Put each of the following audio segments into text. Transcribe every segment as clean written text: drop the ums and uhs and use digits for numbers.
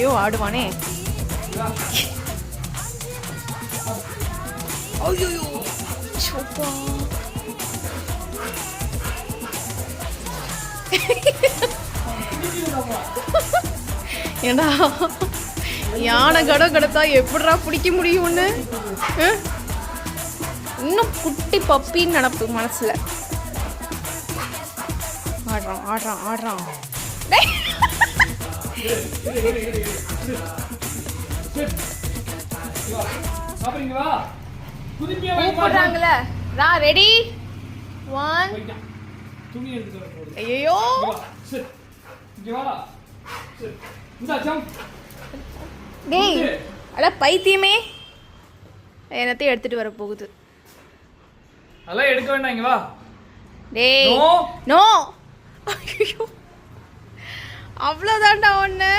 ஐயோ ஆடுவானே. ஐயோ சோப்பா. ஏண்டா யானை கடம் கடத்தா எப்படிடா பிடிக்க முடியும்னு இன்னும் குட்டி பப்பின்னு நினப்பு மனசுல. ஆடுறான் ஆடுறான் ஆடுறான். கூப்பிடுறாங்களே. ரா ரெடி 1. ஐயோ டேய் அட பைத்தியமே, என்னத்தையும் எடுத்துட்டு வர போகுது. அதெல்லாம் எடுக்க வேண்டாம், இங்க வா. டேய் நோ. ஐயோ அவ்வளோதான்டா ஒன்று.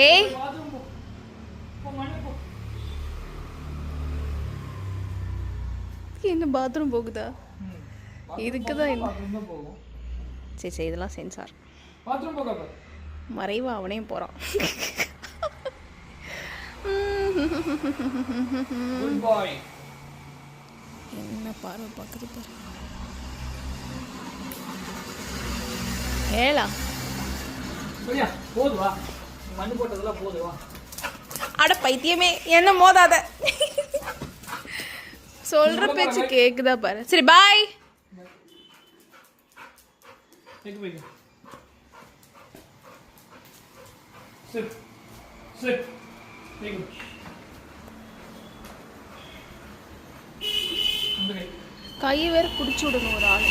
ஏய் என்ன பாத்ரூம் போகுதா? இதுக்கு தான் என்ன? சரி சரி இதெல்லாம் சென்சார். மறைவா அவனையும் போகிறான். என்ன பார்வை பார்க்குது பாரு. ஏலா போதுவா, மண்ணு போட்டதெல்லாம் போதுவா. அட பைத்தியமே என்ன மோதாத. சொல்ற பேச்சு கேக்குதா பாரு. சரி பாய். கையை வேற பிடிச்சி விடணும் ஒரு ஆள்.